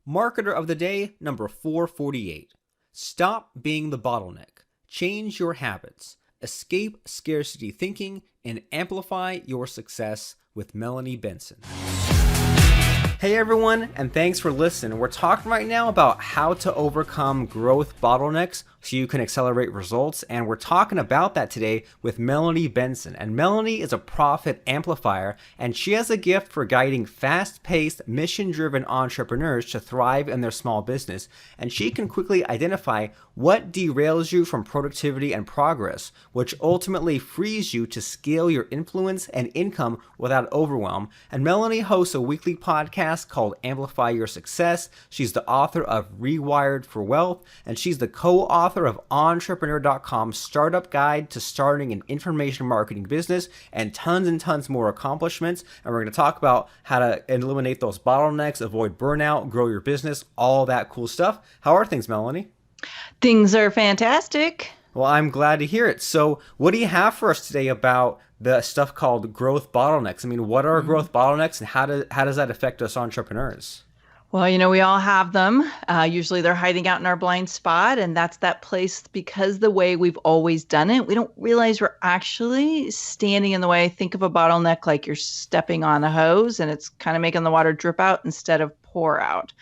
Marketer of the day, number 448. Stop being the bottleneck. Change your habits. Escape scarcity thinking and amplify your success with Melanie Benson. Hey everyone, and thanks for listening. We're talking right now about how to overcome growth bottlenecks so you can accelerate results, and we're talking about that today with Melanie Benson. And Melanie is a profit amplifier, and she has a gift for guiding fast-paced, mission-driven entrepreneurs to thrive in their small business, and she can quickly identify what derails you from productivity and progress, which ultimately frees you to scale your influence and income without overwhelm. And Melanie hosts a weekly podcast called Amplify Your Success. She's the author of Rewired for Wealth, and she's the co-author of Entrepreneur.com's Startup Guide to Starting an Information Marketing Business, and tons more accomplishments. And we're going to talk about how to eliminate those bottlenecks, avoid burnout, grow your business, all that cool stuff. How are things, Melanie? Things are fantastic. Well, I'm glad to hear it. So what do you have for us today about the stuff called growth bottlenecks? I mean, what are growth bottlenecks, and how does that affect us entrepreneurs? Well, we all have them. Usually they're hiding out in our blind spot, and that's that place because the way we've always done it, we don't realize we're actually standing in the way. Think of a bottleneck like you're stepping on a hose and it's kind of making the water drip out instead of pour out.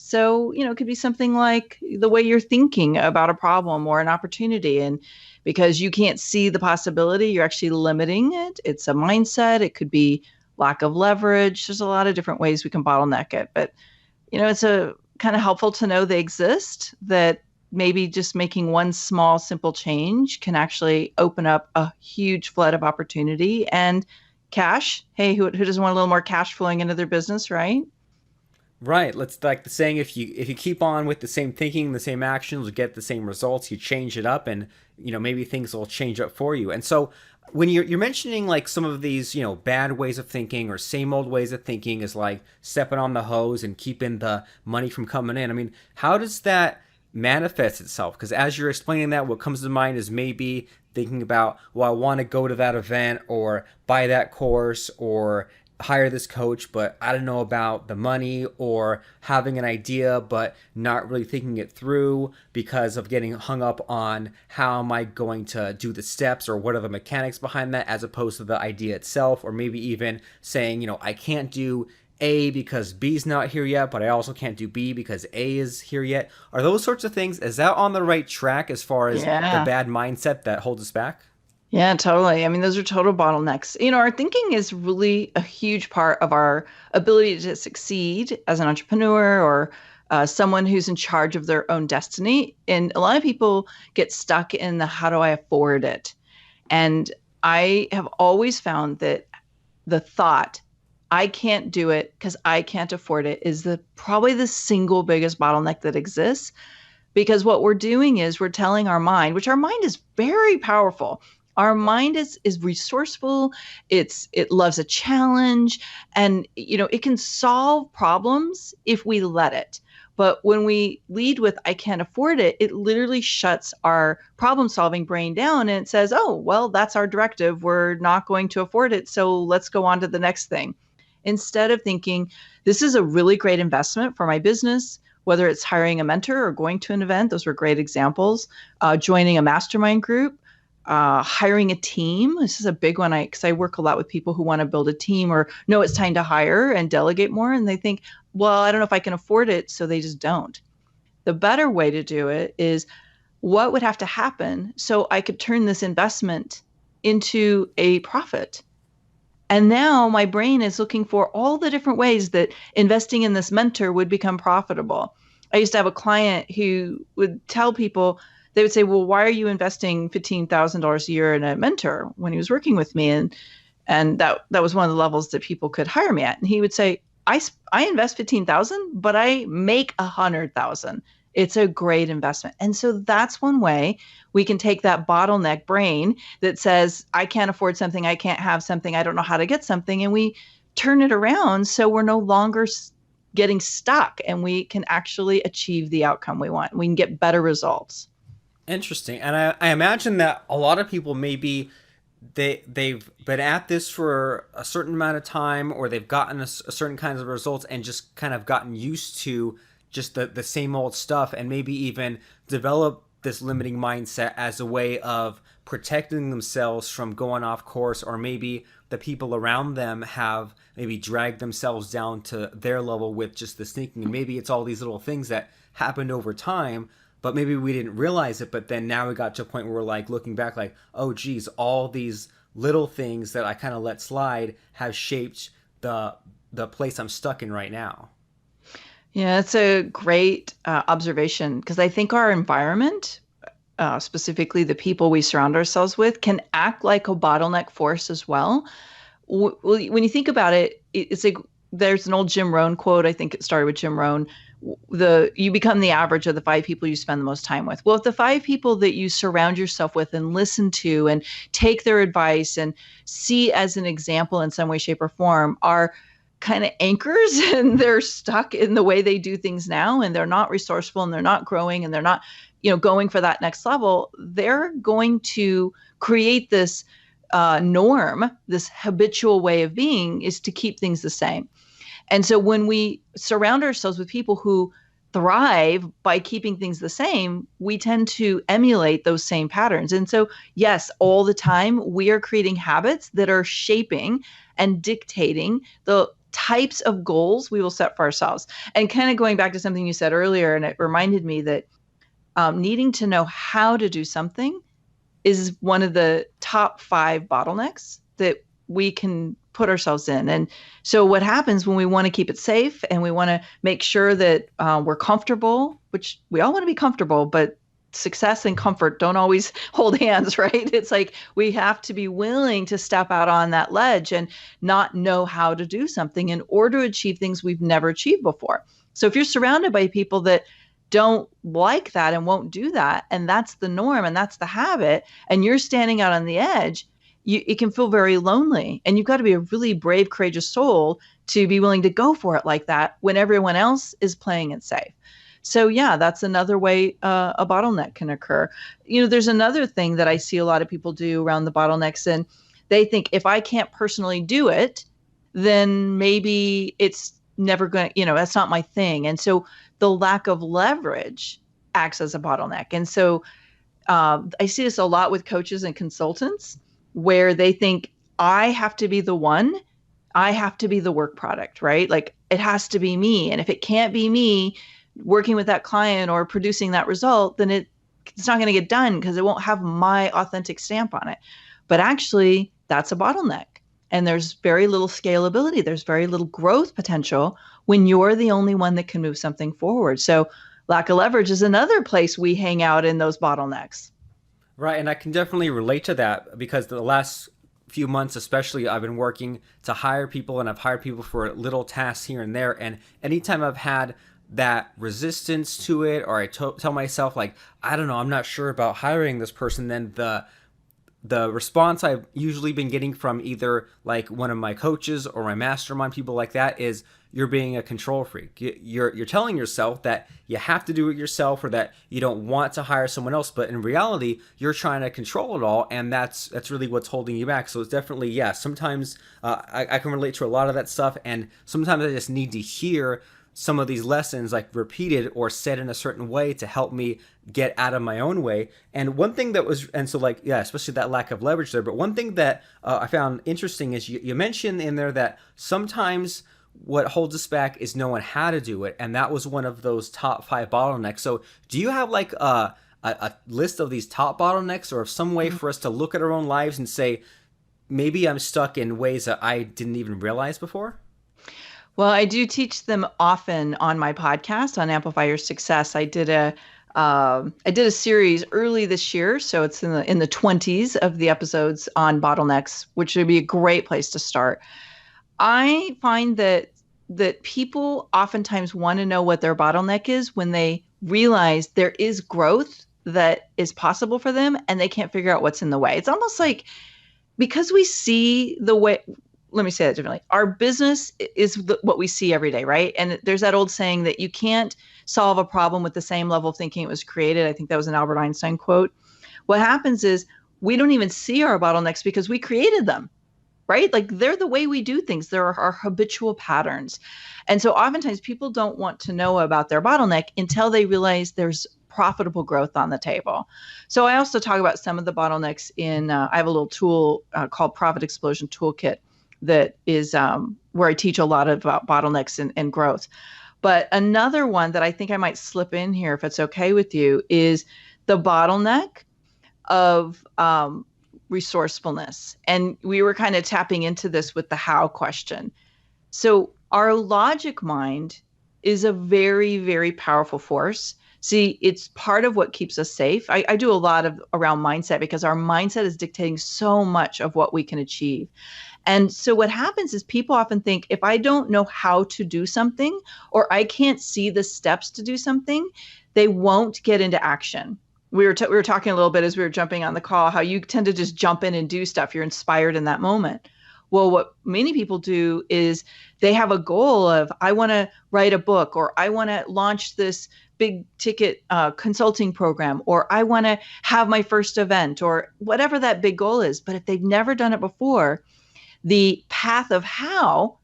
So, it could be something like the way you're thinking about a problem or an opportunity. And because you can't see the possibility, you're actually limiting it. It's a mindset. It could be lack of leverage. There's a lot of different ways we can bottleneck it. But, it's a kind of helpful to know they exist, that maybe just making one small, simple change can actually open up a huge flood of opportunity and cash. Hey, who doesn't want a little more cash flowing into their business, right? Right. Let's like the saying, if you keep on with the same thinking, the same actions, you get the same results. You change it up, and maybe things will change up for you. And so when you're mentioning like some of these bad ways of thinking or same old ways of thinking is like stepping on the hose and keeping the money from coming in. I mean, how does that manifest itself? Because as you're explaining that, what comes to mind is maybe thinking about, well, I want to go to that event or buy that course or hire this coach, but I don't know about the money, or having an idea but not really thinking it through because of getting hung up on how am I going to do the steps or what are the mechanics behind that, as opposed to the idea itself. Or maybe even saying, I can't do A because B's not here yet, but I also can't do B because A is here yet. Are those sorts of things, is that on the right track as far as the bad mindset that holds us back? Yeah, totally. I mean, those are total bottlenecks. Our thinking is really a huge part of our ability to succeed as an entrepreneur or someone who's in charge of their own destiny. And a lot of people get stuck in the how do I afford it? And I have always found that the thought, I can't do it because I can't afford it, is probably the single biggest bottleneck that exists. Because what we're doing is we're telling our mind, which our mind is very powerful. Our mind is resourceful. It loves a challenge, and it can solve problems if we let it. But when we lead with "I can't afford it," it literally shuts our problem-solving brain down, and it says, "Oh, well, that's our directive. We're not going to afford it, so let's go on to the next thing." Instead of thinking, "This is a really great investment for my business." Whether it's hiring a mentor or going to an event, those were great examples. Joining a mastermind group. Hiring a team. This is a big one because I work a lot with people who want to build a team or know it's time to hire and delegate more. And they think, well, I don't know if I can afford it. So they just don't. The better way to do it is, what would have to happen so I could turn this investment into a profit? And now my brain is looking for all the different ways that investing in this mentor would become profitable. I used to have a client who would tell people, they would say, well, why are you investing $15,000 a year in a mentor, when he was working with me? And that was one of the levels that people could hire me at. And he would say, I invest 15,000, but I make 100,000. It's a great investment. And so that's one way we can take that bottleneck brain that says, I can't afford something, I can't have something, I don't know how to get something. And we turn it around so we're no longer getting stuck, and we can actually achieve the outcome we want. We can get better results. Interesting. And I imagine that a lot of people maybe they've been at this for a certain amount of time, or they've gotten a certain kinds of results and just kind of gotten used to just the same old stuff, and maybe even develop this limiting mindset as a way of protecting themselves from going off course, or maybe the people around them have maybe dragged themselves down to their level with just this thinking. And maybe it's all these little things that happened over time, but maybe we didn't realize it. But then now we got to a point where we're like looking back like, oh geez, all these little things that I kind of let slide have shaped the place I'm stuck in right now. Yeah, that's a great observation, because I think our environment, specifically the people we surround ourselves with, can act like a bottleneck force as well. When you think about it, it's like there's an old Jim Rohn quote. I think it started with Jim Rohn. You become the average of the 5 people you spend the most time with. Well, if the 5 people that you surround yourself with and listen to and take their advice and see as an example in some way, shape, or form are kind of anchors and they're stuck in the way they do things now, and they're not resourceful and they're not growing and they're not, going for that next level, they're going to create this norm, this habitual way of being, is to keep things the same. And so when we surround ourselves with people who thrive by keeping things the same, we tend to emulate those same patterns. And so, yes, all the time we are creating habits that are shaping and dictating the types of goals we will set for ourselves. And kind of going back to something you said earlier, and it reminded me that needing to know how to do something is one of the top 5 bottlenecks that we can put ourselves in. And so what happens when we want to keep it safe and we want to make sure that we're comfortable, which we all want to be comfortable, but success and comfort don't always hold hands, right? It's like we have to be willing to step out on that ledge and not know how to do something in order to achieve things we've never achieved before. So if you're surrounded by people that don't like that and won't do that, and that's the norm and that's the habit, and you're standing out on the edge, it can feel very lonely. And you've got to be a really brave, courageous soul to be willing to go for it like that when everyone else is playing it safe. So yeah, that's another way a bottleneck can occur. There's another thing that I see a lot of people do around the bottlenecks, and they think if I can't personally do it, then maybe it's never going to, that's not my thing. And so the lack of leverage acts as a bottleneck. And so I see this a lot with coaches and consultants, where they think I have to be the one, I have to be the work product, right? Like it has to be me. And if it can't be me working with that client or producing that result, then it's not going to get done because it won't have my authentic stamp on it. But actually, that's a bottleneck. And there's very little scalability. There's very little growth potential when you're the only one that can move something forward. So lack of leverage is another place we hang out in those bottlenecks. Right, and I can definitely relate to that because the last few months especially, I've been working to hire people, and I've hired people for little tasks here and there. And anytime I've had that resistance to it, or I tell myself like, I don't know, I'm not sure about hiring this person, then the response I've usually been getting from either like one of my coaches or my mastermind, people like that, is you're being a control freak. You're telling yourself that you have to do it yourself, or that you don't want to hire someone else, but in reality, you're trying to control it all, and that's really what's holding you back. So it's definitely, yeah, sometimes I can relate to a lot of that stuff, and sometimes I just need to hear some of these lessons like repeated or said in a certain way to help me get out of my own way. And one thing that was, and so like, yeah, especially that lack of leverage there. But one thing that I found interesting is you mentioned in there that sometimes what holds us back is knowing how to do it. And that was one of those top 5 bottlenecks. So do you have like a list of these top bottlenecks, or some way for us to look at our own lives and say, maybe I'm stuck in ways that I didn't even realize before? Well, I do teach them often on my podcast on Amplify Your Success. I did a series early this year, so it's in the 20s of the episodes on bottlenecks, which would be a great place to start. I find that people oftentimes want to know what their bottleneck is when they realize there is growth that is possible for them and they can't figure out what's in the way. It's almost like, because we see the way. Let me say that differently. Our business is what we see every day, right? And there's that old saying that you can't solve a problem with the same level of thinking it was created. I think that was an Albert Einstein quote. What happens is we don't even see our bottlenecks because we created them. right? Like they're the way we do things. They're our habitual patterns. And so oftentimes people don't want to know about their bottleneck until they realize there's profitable growth on the table. So I also talk about some of the bottlenecks in, I have a little tool called Profit Explosion Toolkit that is where I teach a lot about bottlenecks and growth. But another one that I think I might slip in here, if it's okay with you, is the bottleneck of resourcefulness. And we were kind of tapping into this with the how question. So our logic mind is a very, very powerful force. See, it's part of what keeps us safe. I do a lot of around mindset because our mindset is dictating so much of what we can achieve. And so what happens is people often think if I don't know how to do something or I can't see the steps to do something, they won't get into action. We were talking a little bit as we were jumping on the call, how you tend to just jump in and do stuff. You're inspired in that moment. Well, what many people do is they have a goal of, I want to write a book, or I want to launch this big ticket consulting program, or I want to have my first event, or whatever that big goal is. But if they've never done it before, the path of how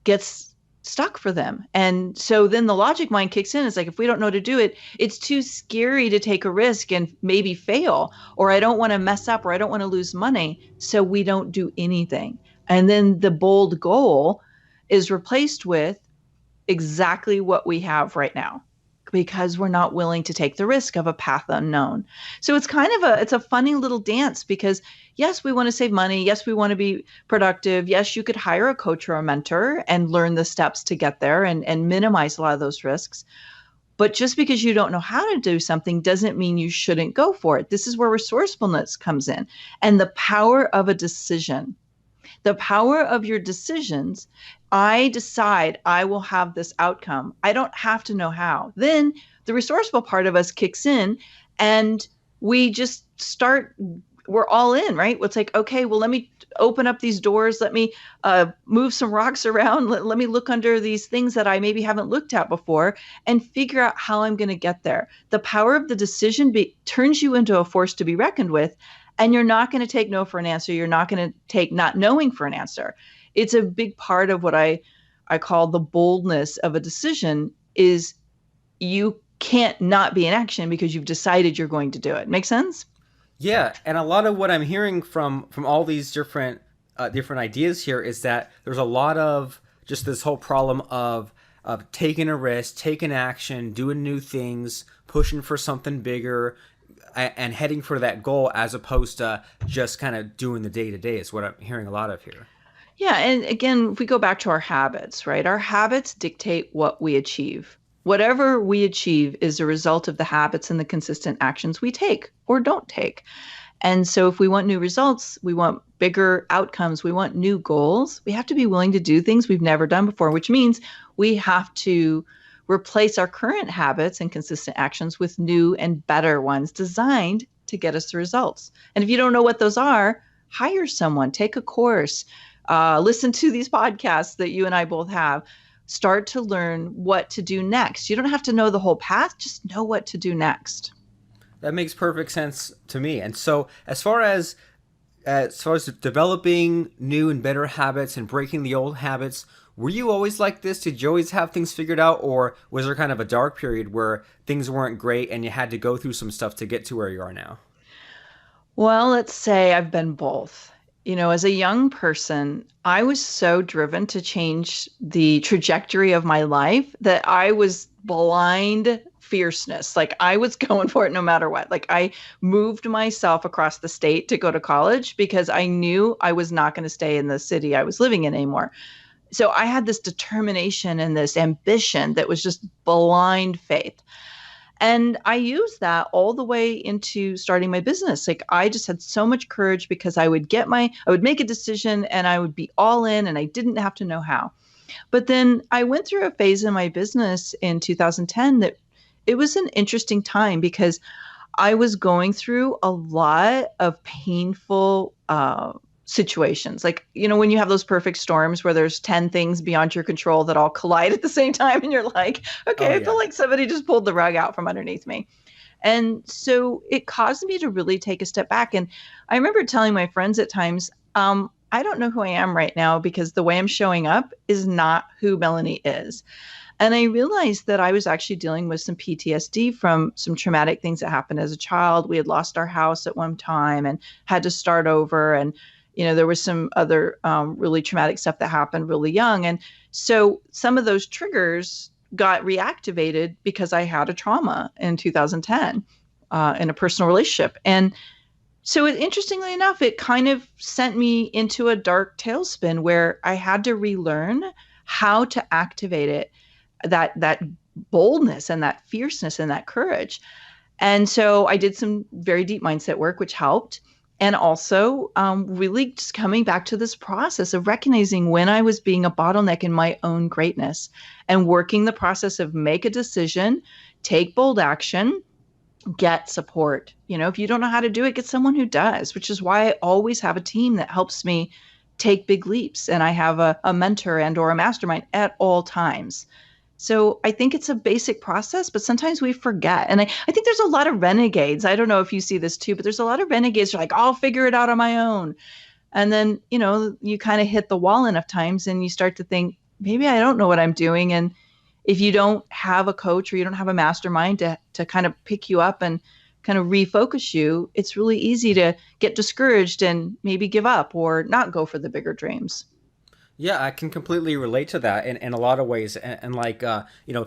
gets stuck for them. And so then the logic mind kicks in. It's like, if we don't know how to do it, it's too scary to take a risk and maybe fail, or I don't want to mess up, or I don't want to lose money. So we don't do anything. And then the bold goal is replaced with exactly what we have right now, because we're not willing to take the risk of a path unknown. So it's kind of it's a funny little dance, because yes, we want to save money. Yes, we want to be productive. Yes, you could hire a coach or a mentor and learn the steps to get there and minimize a lot of those risks. But just because you don't know how to do something doesn't mean you shouldn't go for it. This is where resourcefulness comes in, and the power of a decision. The power of your decisions. I decide I will have this outcome. I don't have to know how. Then the resourceful part of us kicks in and we just start, we're all in, right? It's like, okay, well, let me open up these doors. Let me move some rocks around. Let me look under these things that I maybe haven't looked at before and figure out how I'm going to get there. The power of the decision turns you into a force to be reckoned with. And you're not going to take no for an answer. You're not going to take not knowing for an answer. It's a big part of what I call the boldness of a decision is you can't not be in action because you've decided you're going to do it. Make sense? Yeah, and a lot of what I'm hearing from all these different ideas here is that there's a lot of just this whole problem of taking a risk, taking action, doing new things, pushing for something bigger, and heading for that goal, as opposed to just kind of doing the day-to-day is what I'm hearing a lot of here. Yeah. And again, if we go back to our habits, right? Our habits dictate what we achieve. Whatever we achieve is a result of the habits and the consistent actions we take or don't take. And so if we want new results, we want bigger outcomes, we want new goals, we have to be willing to do things we've never done before, which means we have to replace our current habits and consistent actions with new and better ones designed to get us the results. And if you don't know what those are, hire someone, take a course, listen to these podcasts that you and I both have, start to learn what to do next. You don't have to know the whole path, just know what to do next. That makes perfect sense to me. And so as far as developing new and better habits and breaking the old habits, were you always like this? Did you always have things figured out? Or was there kind of a dark period where things weren't great and you had to go through some stuff to get to where you are now? Well, let's say I've been both. As a young person, I was so driven to change the trajectory of my life that I was blind fierceness. Like I was going for it no matter what. Like I moved myself across the state to go to college because I knew I was not going to stay in the city I was living in anymore. So I had this determination and this ambition that was just blind faith. And I used that all the way into starting my business. Like I just had so much courage because I would make a decision and I would be all in and I didn't have to know how. But then I went through a phase in my business in 2010 that it was an interesting time because I was going through a lot of painful situations. Like, when you have those perfect storms where there's 10 things beyond your control that all collide at the same time and you're like, okay, I feel like somebody just pulled the rug out from underneath me. And so it caused me to really take a step back. And I remember telling my friends at times, I don't know who I am right now because the way I'm showing up is not who Melanie is. And I realized that I was actually dealing with some PTSD from some traumatic things that happened as a child. We had lost our house at one time and had to start over. And, there was some other really traumatic stuff that happened really young. And so some of those triggers got reactivated because I had a trauma in 2010 in a personal relationship. And so interestingly enough, it kind of sent me into a dark tailspin where I had to relearn how to activate it, that boldness and that fierceness and that courage. And so I did some very deep mindset work, which helped. And also really just coming back to this process of recognizing when I was being a bottleneck in my own greatness and working the process of make a decision, take bold action, get support. If you don't know how to do it, get someone who does, which is why I always have a team that helps me take big leaps. And I have a mentor and or a mastermind at all times. So I think it's a basic process, but sometimes we forget. And I think there's a lot of renegades. I don't know if you see this too, but there's a lot of renegades who are like, I'll figure it out on my own. And then, you kind of hit the wall enough times and you start to think, maybe I don't know what I'm doing. And if you don't have a coach or you don't have a mastermind to kind of pick you up and kind of refocus you, it's really easy to get discouraged and maybe give up or not go for the bigger dreams. Yeah, I can completely relate to that in a lot of ways. And like,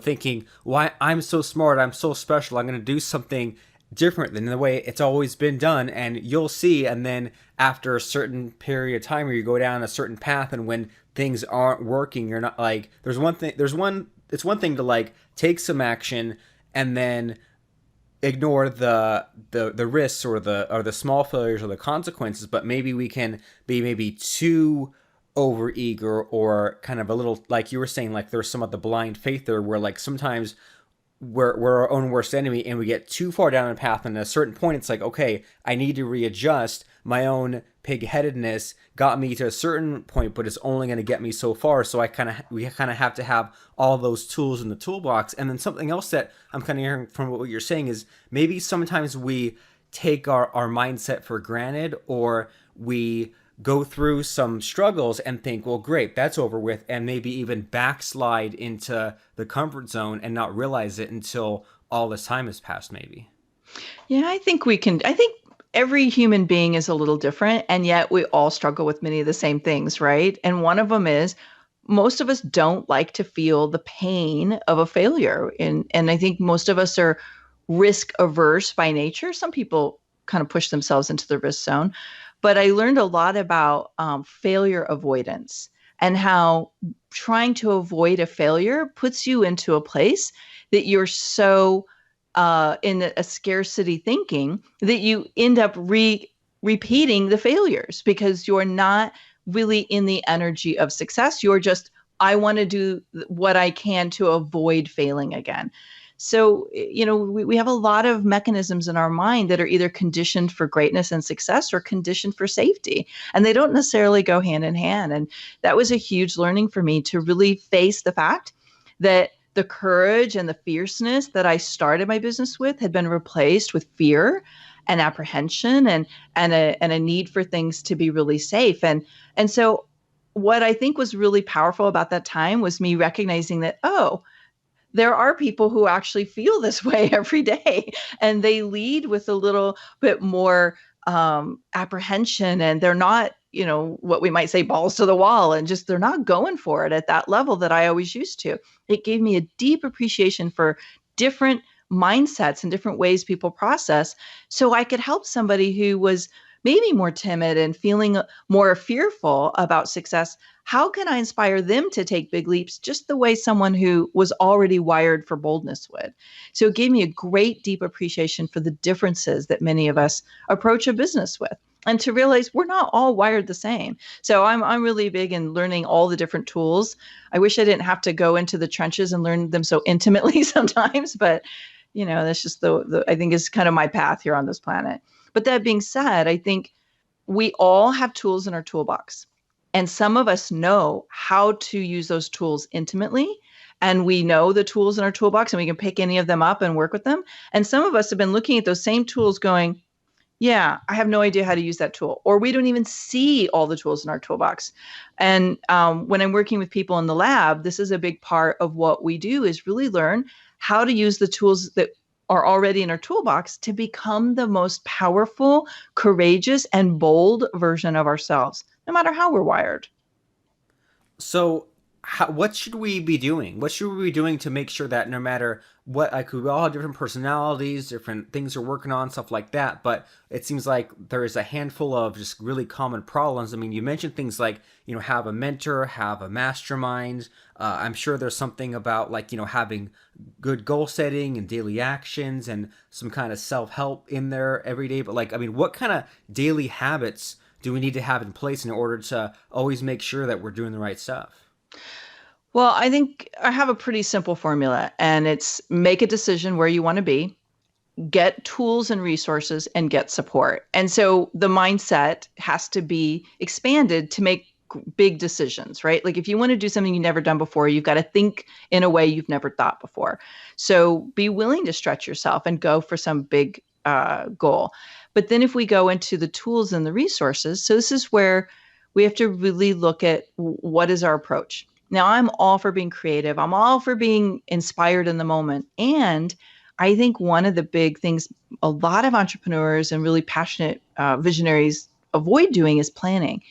thinking, why I'm so smart, I'm so special, I'm going to do something different than the way it's always been done. And you'll see. And then after a certain period of time where you go down a certain path and when things aren't working, you're not like, it's one thing to like take some action and then ignore the risks or the small failures or the consequences, but maybe we can be maybe too overeager or kind of a little, like you were saying, like there's some of the blind faith there where like sometimes we're our own worst enemy and we get too far down a path, and at a certain point it's like, okay, I need to readjust. My own pig-headedness got me to a certain point, but it's only going to get me so far. So we kind of have to have all those tools in the toolbox. And then something else that I'm kind of hearing from what you're saying is maybe sometimes we take our mindset for granted, or we go through some struggles and think, well, great, that's over with, and maybe even backslide into the comfort zone and not realize it until all this time has passed, maybe. Yeah, I think every human being is a little different, and yet we all struggle with many of the same things, right? And one of them is most of us don't like to feel the pain of a failure. And I think most of us are risk averse by nature. Some people kind of push themselves into the risk zone. But I learned a lot about failure avoidance and how trying to avoid a failure puts you into a place that you're so in a scarcity thinking that you end up repeating the failures because you're not really in the energy of success. You're just, I want to do what I can to avoid failing again. So, we have a lot of mechanisms in our mind that are either conditioned for greatness and success or conditioned for safety, and they don't necessarily go hand in hand. And that was a huge learning for me to really face the fact that the courage and the fierceness that I started my business with had been replaced with fear and apprehension and a need for things to be really safe. And so what I think was really powerful about that time was me recognizing that, there are people who actually feel this way every day, and they lead with a little bit more apprehension, and they're not, what we might say balls to the wall, and just they're not going for it at that level that I always used to. It gave me a deep appreciation for different mindsets and different ways people process, so I could help somebody who was maybe more timid and feeling more fearful about success. How can I inspire them to take big leaps just the way someone who was already wired for boldness would? So it gave me a great deep appreciation for the differences that many of us approach a business with, and to realize we're not all wired the same. So I'm really big in learning all the different tools. I wish I didn't have to go into the trenches and learn them so intimately sometimes, but that's just the I think is kind of my path here on this planet. But that being said, I think we all have tools in our toolbox. And some of us know how to use those tools intimately. And we know the tools in our toolbox and we can pick any of them up and work with them. And some of us have been looking at those same tools going, Yeah, I have no idea how to use that tool, or we don't even see all the tools in our toolbox. And when I'm working with people in the lab, this is a big part of what we do is really learn how to use the tools that are already in our toolbox to become the most powerful, courageous, and bold version of ourselves, no matter how we're wired. So, what should we be doing? What should we be doing to make sure that no matter what, like we all have different personalities, different things we're working on, stuff like that. But it seems like there is a handful of just really common problems. I mean, you mentioned things like, have a mentor, have a mastermind. I'm sure there's something about like, having good goal setting and daily actions and some kind of self help in there every day. But like, I mean, what kind of daily habits do we need to have in place in order to always make sure that we're doing the right stuff? Well, I think I have a pretty simple formula, and it's make a decision where you want to be, get tools and resources, and get support. And so the mindset has to be expanded to make big decisions, right? Like if you want to do something you've never done before, you've got to think in a way you've never thought before. So be willing to stretch yourself and go for some big goal. But then if we go into the tools and the resources, so this is where we have to really look at what is our approach. Now, I'm all for being creative. I'm all for being inspired in the moment. And I think one of the big things a lot of entrepreneurs and really passionate visionaries avoid doing is planning.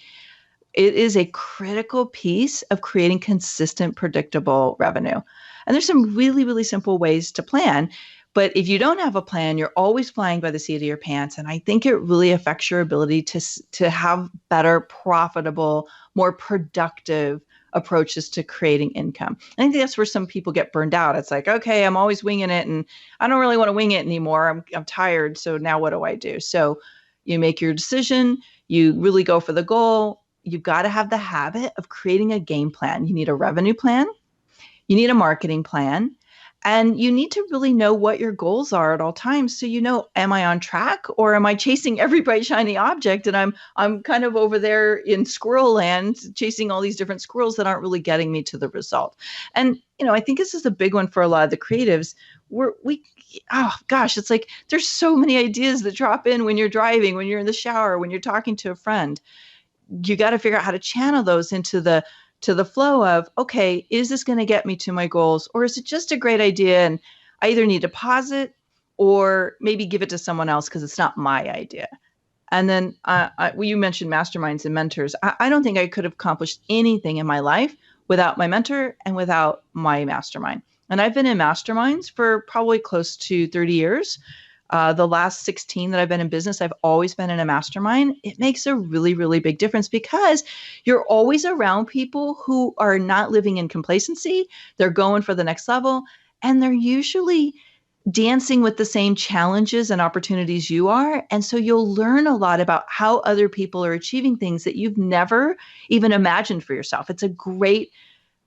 It is a critical piece of creating consistent, predictable revenue. And there's some really, really simple ways to plan. But if you don't have a plan, you're always flying by the seat of your pants. And I think it really affects your ability to have better, profitable, more productive approaches to creating income. I think that's where some people get burned out. It's like, okay, I'm always winging it and I don't really want to wing it anymore. I'm tired. So now what do I do? So you make your decision, you really go for the goal. You've got to have the habit of creating a game plan. You need a revenue plan, you need a marketing plan, and you need to really know what your goals are at all times. So you know, am I on track or am I chasing every bright shiny object and I'm kind of over there in squirrel land chasing all these different squirrels that aren't really getting me to the result. And I think this is a big one for a lot of the creatives. Oh gosh, it's like there's so many ideas that drop in when you're driving, when you're in the shower, when you're talking to a friend. You got to figure out how to channel those into the flow of, okay, is this going to get me to my goals, or is it just a great idea and I either need to pause it or maybe give it to someone else because it's not my idea. And then well, you mentioned masterminds and mentors. I don't think I could have accomplished anything in my life without my mentor and without my mastermind. And I've been in masterminds for probably close to 30 years. The last 16 that I've been in business, I've always been in a mastermind. It makes a really, really big difference because you're always around people who are not living in complacency. They're going for the next level, and they're usually dancing with the same challenges and opportunities you are. And so you'll learn a lot about how other people are achieving things that you've never even imagined for yourself. It's a great,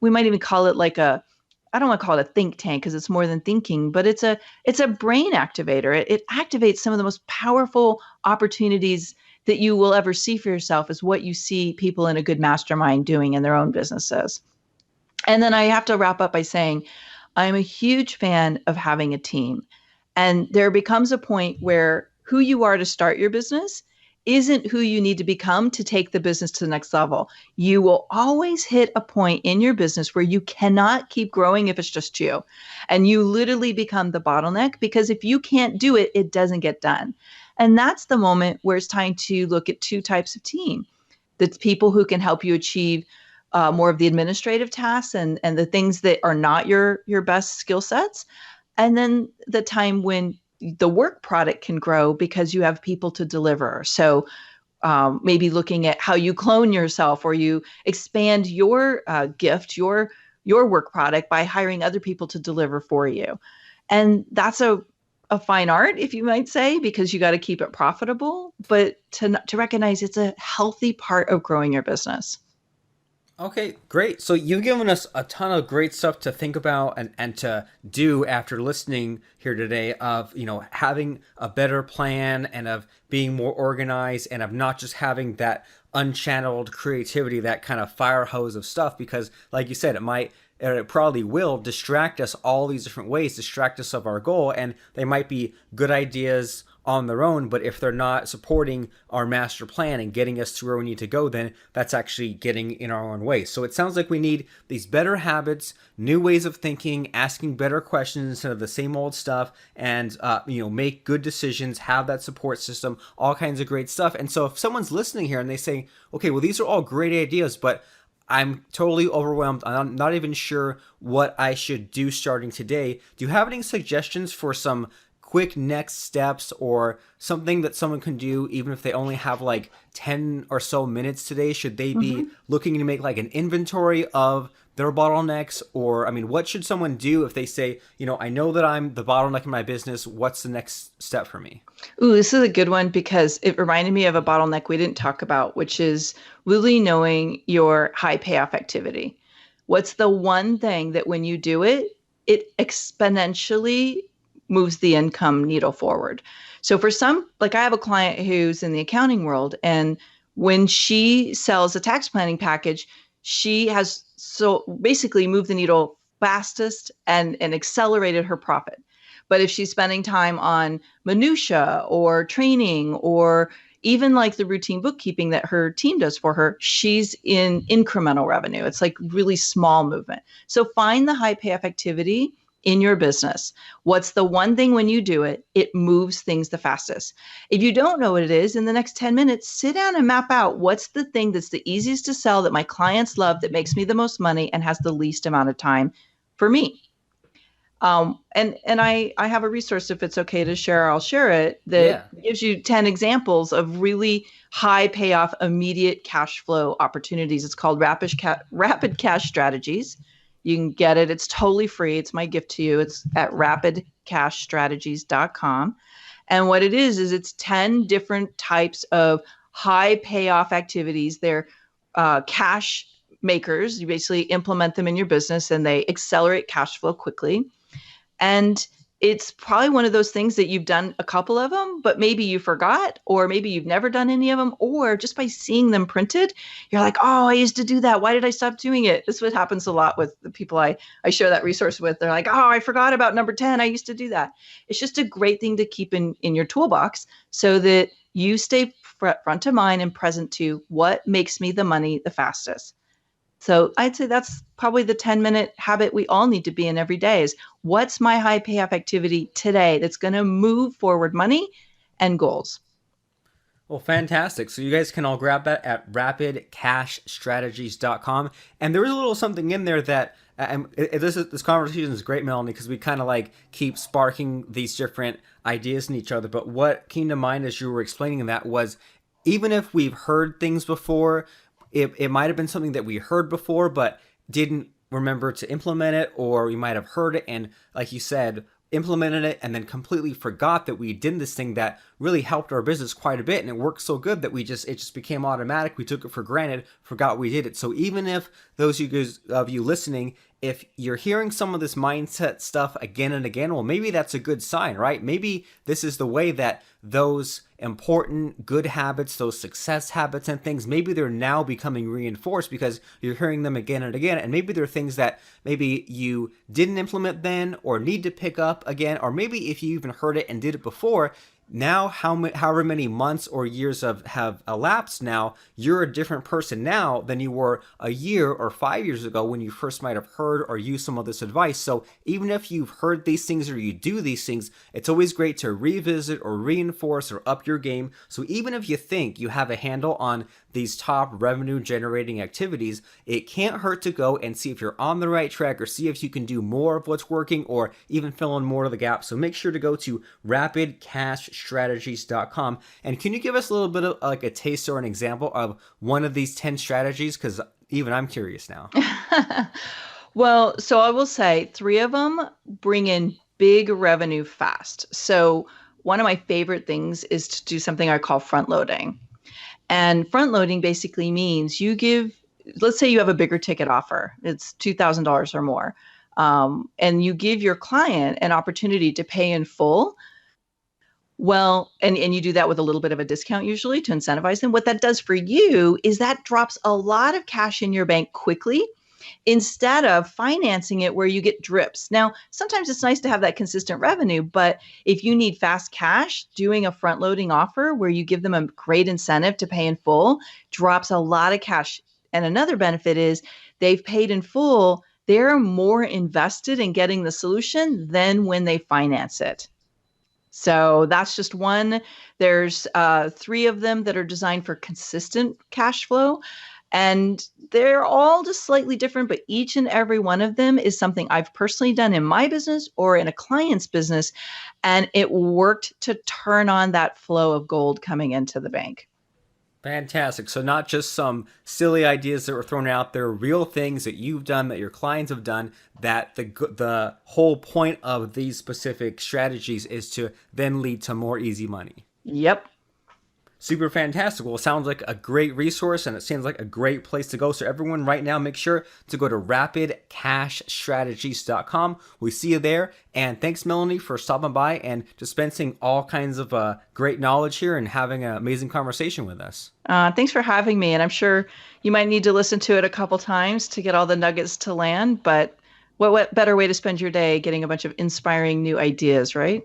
we might even call it like I don't want to call it a think tank because it's more than thinking, but it's a brain activator. It activates some of the most powerful opportunities that you will ever see for yourself is what you see people in a good mastermind doing in their own businesses. And then I have to wrap up by saying I'm a huge fan of having a team. And there becomes a point where who you are to start your business isn't who you need to become to take the business to the next level. You will always hit a point in your business where you cannot keep growing if it's just you. And you literally become the bottleneck because if you can't do it, it doesn't get done. And that's the moment where it's time to look at two types of team. That's people who can help you achieve more of the administrative tasks and the things that are not your best skill sets. And then the time when the work product can grow because you have people to deliver. So maybe looking at how you clone yourself or you expand your gift, your work product by hiring other people to deliver for you. And that's a fine art, if you might say, because you got to keep it profitable, but to recognize it's a healthy part of growing your business. Okay, great. So you've given us a ton of great stuff to think about and to do after listening here today of, having a better plan and of being more organized and of not just having that unchanneled creativity, that kind of fire hose of stuff, because like you said, it probably will distract us all these different ways, distract us of our goal. And they might be good ideas on their own, but if they're not supporting our master plan and getting us to where we need to go, then that's actually getting in our own way. So it sounds like we need these better habits, new ways of thinking, asking better questions instead of the same old stuff, and make good decisions, have that support system, all kinds of great stuff. And so if someone's listening here and they say, okay, well, these are all great ideas, but I'm totally overwhelmed, I'm not even sure what I should do starting today, do you have any suggestions for some quick next steps or something that someone can do even if they only have like 10 or so minutes today? Should they be looking to make like an inventory of their bottlenecks? Or, I mean, what should someone do if they say, I know that I'm the bottleneck in my business, what's the next step for me? Ooh, this is a good one because it reminded me of a bottleneck we didn't talk about, which is really knowing your high payoff activity. What's the one thing that when you do it, it exponentially moves the income needle forward? So for some, like I have a client who's in the accounting world, and when she sells a tax planning package, she has so basically moved the needle fastest and accelerated her profit. But if she's spending time on minutia or training or even like the routine bookkeeping that her team does for her, she's in incremental revenue. It's like really small movement. So find the high payoff activity in your business. What's the one thing when you do it, it moves things the fastest? If you don't know what it is, in the next 10 minutes, sit down and map out what's the thing that's the easiest to sell that my clients love, that makes me the most money and has the least amount of time for me. And I have a resource, if it's okay to share, I'll share it, that gives you 10 examples of really high payoff, immediate cash flow opportunities. It's called Rapid Cash Strategies. You can get it. It's totally free. It's my gift to you. It's at rapidcashstrategies.com. And what it is it's 10 different types of high payoff activities. They're cash makers. You basically implement them in your business and they accelerate cash flow quickly. And it's probably one of those things that you've done a couple of them, but maybe you forgot, or maybe you've never done any of them, or just by seeing them printed, you're like, oh, I used to do that. Why did I stop doing it? This is what happens a lot with the people I share that resource with. They're like, oh, I forgot about number 10. I used to do that. It's just a great thing to keep in your toolbox so that you stay front of mind and present to what makes me the money the fastest. So I'd say that's probably the 10-minute habit we all need to be in every day is what's my high payoff activity today that's going to move forward money and goals. Well, fantastic. So you guys can all grab that at rapidcashstrategies.com. And there is a little something in there that, this conversation is great, Melanie, because we kind of like keep sparking these different ideas in each other. But what came to mind as you were explaining that was, even if we've heard things before, it might have been something that we heard before, but didn't remember to implement it, or we might have heard it and, like you said, implemented it and then completely forgot that we did this thing that really helped our business quite a bit, and it worked so good that it just became automatic. We took it for granted, forgot we did it. So even if those of you listening, if you're hearing some of this mindset stuff again and again, well, maybe that's a good sign, right? Maybe this is the way that those important good habits, those success habits and things, maybe they're now becoming reinforced because you're hearing them again and again. And maybe they're things that maybe you didn't implement then or need to pick up again, or maybe if you even heard it and did it before, now however many months or years have elapsed now, you're a different person now than you were a year or 5 years ago when you first might have heard or used some of this advice. So even if you've heard these things or you do these things, it's always great to revisit or reinforce or up your game. So even if you think you have a handle on these top revenue generating activities, it can't hurt to go and see if you're on the right track or see if you can do more of what's working or even fill in more of the gaps. So make sure to go to rapidcashstrategies.com. And can you give us a little bit of like a taste or an example of one of these 10 strategies? Because even I'm curious now. Well, so I will say 3 of them bring in big revenue fast. So one of my favorite things is to do something I call front loading. And front loading basically means let's say you have a bigger ticket offer, it's $2,000 or more, and you give your client an opportunity to pay in full. Well, and you do that with a little bit of a discount usually to incentivize them. What that does for you is that drops a lot of cash in your bank quickly. instead of financing it where you get drips. Now, sometimes it's nice to have that consistent revenue, but if you need fast cash, doing a front loading offer where you give them a great incentive to pay in full drops a lot of cash. And another benefit is they've paid in full, they're more invested in getting the solution than when they finance it. So that's just one. There's 3 of them that are designed for consistent cash flow. And they're all just slightly different, but each and every one of them is something I've personally done in my business or in a client's business. And it worked to turn on that flow of gold coming into the bank. Fantastic. So not just some silly ideas that were thrown out there, real things that you've done, that your clients have done, that the whole point of these specific strategies is to then lead to more easy money. Yep. Super fantastic. Well, it sounds like a great resource and it seems like a great place to go. So everyone right now, make sure to go to rapidcashstrategies.com. We see you there. And thanks, Melanie, for stopping by and dispensing all kinds of great knowledge here and having an amazing conversation with us. Thanks for having me. And I'm sure you might need to listen to it a couple times to get all the nuggets to land. But what better way to spend your day getting a bunch of inspiring new ideas, right?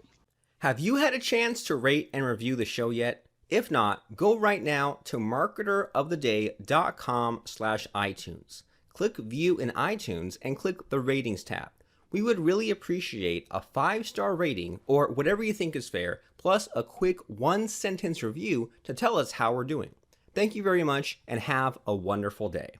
Have you had a chance to rate and review the show yet? If not, go right now to marketeroftheday.com/iTunes. Click View in iTunes and click the Ratings tab. We would really appreciate a 5-star rating or whatever you think is fair, plus a quick 1-sentence review to tell us how we're doing. Thank you very much and have a wonderful day.